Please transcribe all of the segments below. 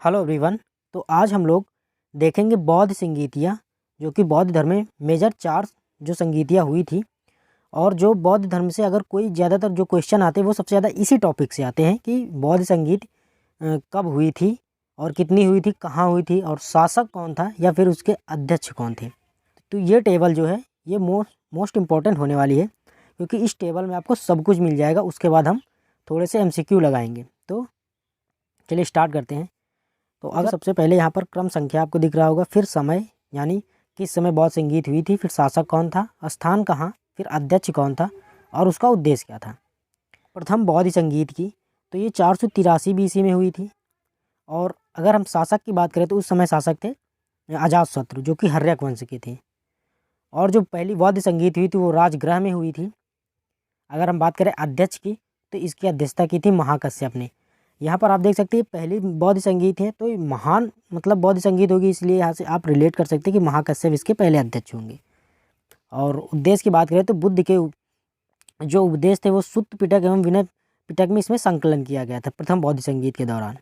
Hello everyone. तो आज हम लोग देखेंगे बौद्ध संगीतियाँ, जो कि बौद्ध धर्म में मेजर 4 जो संगीतियाँ हुई थी। और जो बौद्ध धर्म से अगर कोई ज़्यादातर जो क्वेश्चन आते हैं वो सबसे ज़्यादा इसी टॉपिक से आते हैं कि बौद्ध संगीत कब हुई थी और कितनी हुई थी, कहाँ हुई थी और शासक कौन था या फिर उसके अध्यक्ष कौन थे। तो ये टेबल जो है ये मोस्ट इम्पॉर्टेंट होने वाली है, क्योंकि इस टेबल में आपको सब कुछ मिल जाएगा। उसके बाद हम थोड़े से MCQ लगाएंगे। तो चलिए स्टार्ट करते हैं। तो अगर सबसे पहले यहाँ पर क्रम संख्या आपको दिख रहा होगा, फिर समय यानी किस समय बौद्ध संगीत हुई थी, फिर शासक कौन था, स्थान कहाँ, फिर अध्यक्ष कौन था और उसका उद्देश्य क्या था। प्रथम बौद्ध संगीत की तो ये 483 BC में हुई थी। और अगर हम शासक की बात करें तो उस समय शासक थे अजातशत्रु, जो कि हर्यक वंश के थे। और जो पहली बौद्ध संगीत हुई थी वो राजगृह में हुई थी। अगर हम बात करें अध्यक्ष की तो इसकी अध्यक्षता की थी महाकश्यप ने। यहाँ पर आप देख सकते हैं पहली बौद्ध संगीत है तो ये महान मतलब बौद्ध संगीत होगी, इसलिए यहाँ से आप रिलेट कर सकते हैं कि महाकश्यप इसके पहले अध्यक्ष होंगे। और उद्देश्य की बात करें तो बुद्ध के जो उपदेश थे वो सुत्त पिटक एवं विनय पिटक में इसमें संकलन किया गया था प्रथम बौद्ध संगीत के दौरान।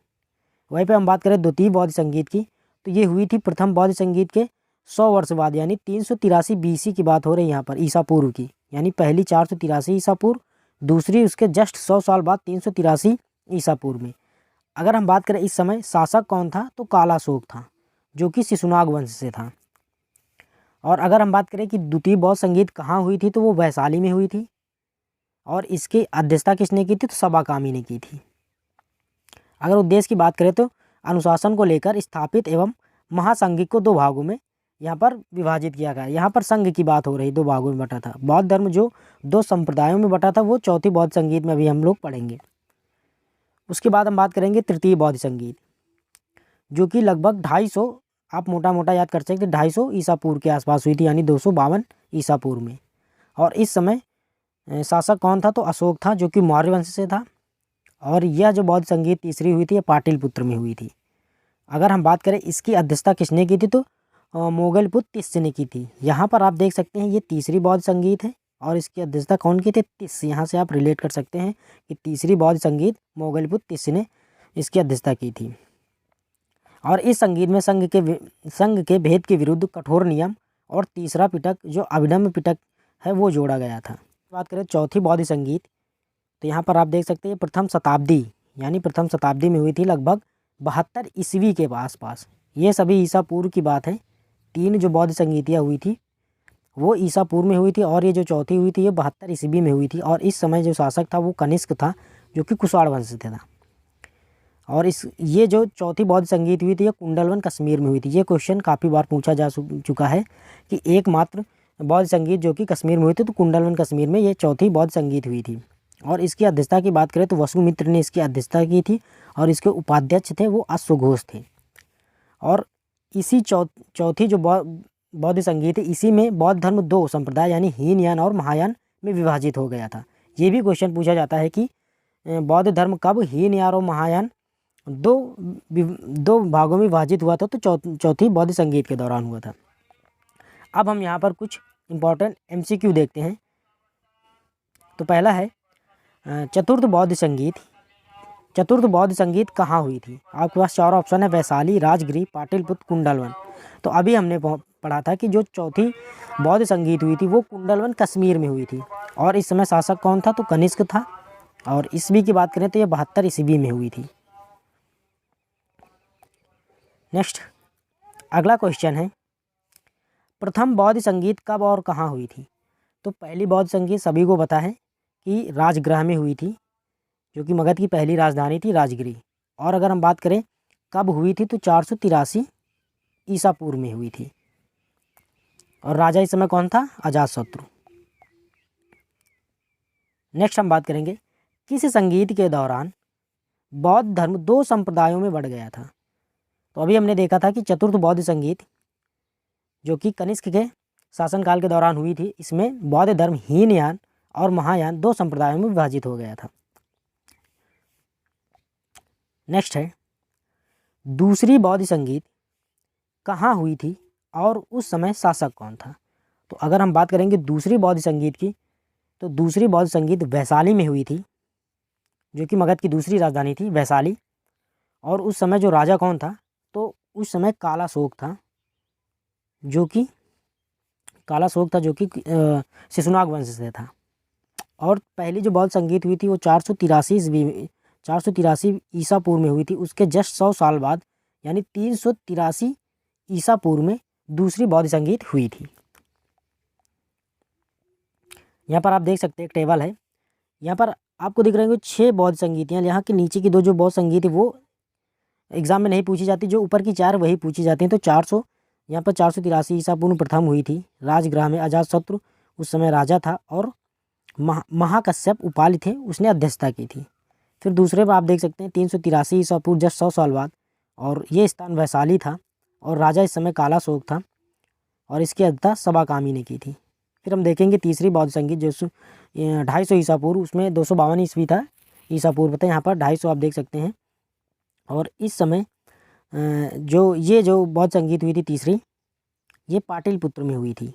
वहीं पर हम बात करें द्वितीय बौद्ध संगीत की तो ये हुई थी प्रथम बौद्ध संगीत के 100 वर्ष बाद, यानी 383 BC की बात हो रही है यहाँ पर, ईसा पूर्व की। यानी पहली 483 ईसा पूर्व, दूसरी उसके जस्ट 100 साल बाद 383 ईसा पूर्व में। अगर हम बात करें इस समय शासक कौन था तो कालाशोक था, जो कि शिशुनाग वंश से था। और अगर हम बात करें कि द्वितीय बौद्ध संगीत कहाँ हुई थी तो वो वैशाली में हुई थी। और इसकी अध्यक्षता किसने की थी तो सबाकामी ने की थी। अगर उद्देश्य की बात करें तो अनुशासन को लेकर स्थापित एवं महासंघ को 2 भागों में यहाँ पर विभाजित किया गया। यहाँ पर संघ की बात हो रही, 2 भागों में बटा था। बौद्ध धर्म जो 2 संप्रदायों में बटा था वो चौथी बौद्ध संगीत में अभी हम लोग पढ़ेंगे। उसके बाद हम बात करेंगे तृतीय बौद्ध संगीत, जो कि लगभग 250, आप मोटा मोटा याद कर सकते 250 ईसा पूर्व के आसपास हुई थी, यानी 252 ईसा पूर्व में। और इस समय शासक कौन था तो अशोक था, जो कि मौर्य वंश से था। और यह जो बौद्ध संगीत तीसरी हुई थी ये पाटलिपुत्र में हुई थी। अगर हम बात करें इसकी अध्यक्षता किसने की थी तो मोगलपुत्र तिस्स ने की थी। यहाँ पर आप देख सकते हैं ये तीसरी बौद्ध संगीत है और इसकी अध्यक्षता कौन की थी, तिस्स। यहाँ से आप रिलेट कर सकते हैं कि तीसरी बौद्ध संगीत मोगलपुत्र तिस्स ने इसकी अध्यक्षता की थी। और इस संगीत में संघ के भेद के विरुद्ध कठोर नियम और तीसरा पिटक जो अभिनव पिटक है वो जोड़ा गया था। बात करें चौथी बौद्ध संगीत तो यहाँ पर आप देख सकते हैं प्रथम शताब्दी में हुई थी, लगभग 72 ईस्वी के आसपास। ये सभी ईसा पूर्व की बात है। 3 जो बौद्ध संगीतियाँ हुई थी वो ईसा पूर्व में हुई थी और ये जो चौथी हुई थी ये 72 ईस्वी में हुई थी। और इस समय जो शासक था वो कनिष्क था, जो कि कुषाण वंश से था। और ये जो चौथी बौद्ध संगीत हुई थी ये कुंडलवन कश्मीर में हुई थी। ये क्वेश्चन काफ़ी बार पूछा जा चुका है कि एकमात्र बौद्ध संगीत जो कि कश्मीर में हुई थी तो कुंडलवन कश्मीर में ये चौथी बौद्ध संगीत हुई थी। और इसकी अध्यक्षता की बात करें तो वसुमित्र ने इसकी अध्यक्षता की थी और इसके उपाध्यक्ष थे वो अश्वघोष थे। और इसी चौथी जो बौद्ध संगीत है इसी में बौद्ध धर्म 2 संप्रदाय यानी हीनयान और महायान में विभाजित हो गया था। ये भी क्वेश्चन पूछा जाता है कि बौद्ध धर्म कब हीनयान और महायान दो भागों में विभाजित हुआ था तो चौथी बौद्ध संगीत के दौरान हुआ था। अब हम यहाँ पर कुछ इंपॉर्टेंट MCQ देखते हैं। तो पहला है चतुर्थ बौद्ध संगीत कहाँ हुई थी। आपके पास 4 ऑप्शन है, वैशाली, राजगिरी, पाटलिपुत्र, कुंडलवन। तो अभी हमने पढ़ा था कि जो चौथी बौद्ध संगीत हुई थी वो कुंडलवन कश्मीर में हुई थी। और इस समय शासक कौन था तो कनिष्क था। और ईस्वी की बात करें तो ये 72 ईस्वी में हुई थी। नेक्स्ट अगला क्वेश्चन है प्रथम बौद्ध संगीत कब और कहाँ हुई थी। तो पहली बौद्ध संगीत सभी को पता है कि राजगृह में हुई थी, जो कि मगध की पहली राजधानी थी राजगिरी। और अगर हम बात करें कब हुई थी तो 483 ईसा पूर्व में हुई थी। और राजा इस समय कौन था, अजातशत्रु। नेक्स्ट हम बात करेंगे किस संगीत के दौरान बौद्ध धर्म 2 संप्रदायों में बढ़ गया था। तो अभी हमने देखा था कि चतुर्थ बौद्ध संगीत जो कि कनिष्क के शासनकाल के दौरान हुई थी, इसमें बौद्ध धर्म हीनयान और महायान 2 संप्रदायों में विभाजित हो गया था। नेक्स्ट है दूसरी बौद्ध संगीत कहाँ हुई थी और उस समय शासक कौन था। तो अगर हम बात करेंगे दूसरी बौद्ध संगीत की तो दूसरी बौद्ध संगीत वैशाली में हुई थी, जो कि मगध की दूसरी राजधानी थी वैशाली। और उस समय जो राजा कौन था, तो उस समय कालाशोक था, जो कि शिशुनाग वंश से था। और पहली जो बौद्ध संगीत हुई थी वो 483 ईसा पूर्व में हुई थी। उसके जस्ट 100 साल बाद यानी 383 ईसा पूर्व में दूसरी बौद्ध संगीत हुई थी। यहाँ पर आप देख सकते हैं एक टेबल है, यहाँ पर आपको दिख रहे हैं 6 बौद्ध संगीतियाँ। यहाँ के नीचे की 2 जो बौद्ध संगीत है वो एग्जाम में नहीं पूछी जाती, जो ऊपर की 4 वही पूछी जाती हैं। तो 400 यहाँ पर 483 ईसा पूर्व प्रथम हुई थी राजगृह में। अजातशत्रु उस समय राजा था और महाकश्यप उपालि थे, उसने अध्यक्षता की थी। फिर दूसरे पर आप देख सकते हैं 383 ईसा पूर्व जस्ट 100 साल बाद, और ये स्थान वैशाली था और राजा इस समय कालाशोक था और इसकी अध्यक्षता सबाकामी ने की थी। फिर हम देखेंगे तीसरी बौद्ध संगीत जो 250 ईसा पूर्व, उसमें 252 ईस्वी था ईसा पूर्व था, यहाँ पर 250 आप देख सकते हैं। और इस समय जो बौद्ध संगीत हुई थी तीसरी, ये पाटलिपुत्र में हुई थी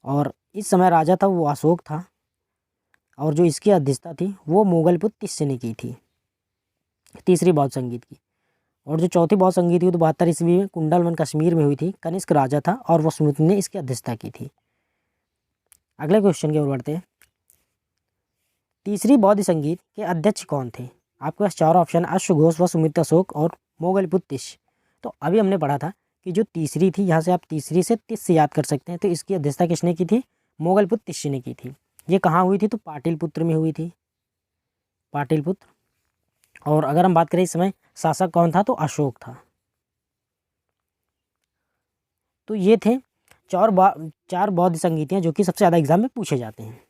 और इस समय राजा था वो अशोक था और जो इसकी अध्यक्षता थी वो मोगलपुत्र तिस्य ने की थी तीसरी बौद्ध संगीत की। और जो चौथी बौद्ध संगीत हुई तो 72 ईस्वी में कुंडलवन कश्मीर में हुई थी, कनिष्क राजा था और वसुमित्र ने इसकी अध्यक्षता की थी। अगले क्वेश्चन की ओर बढ़ते हैं। तीसरी बौद्ध संगीत के अध्यक्ष कौन थे? आपके पास 4 ऑप्शन, अश्वघोष, वसुमित्र अशोक और मोगलपुत्र तिस्य। तो अभी हमने पढ़ा था कि जो तीसरी थी, यहाँ से आप तीसरी से तिस्य याद कर सकते हैं, तो इसकी अध्यक्षता किसने की थी? मोगलपुत्र तिस्य ने की थी। ये कहाँ हुई थी? तो पाटलिपुत्र में हुई थी, पाटलिपुत्र। और अगर हम बात करें इस समय शासक कौन था, तो अशोक था। तो ये थे 4 बौद्ध संगीतियाँ जो कि सबसे ज़्यादा एग्जाम में पूछे जाते हैं।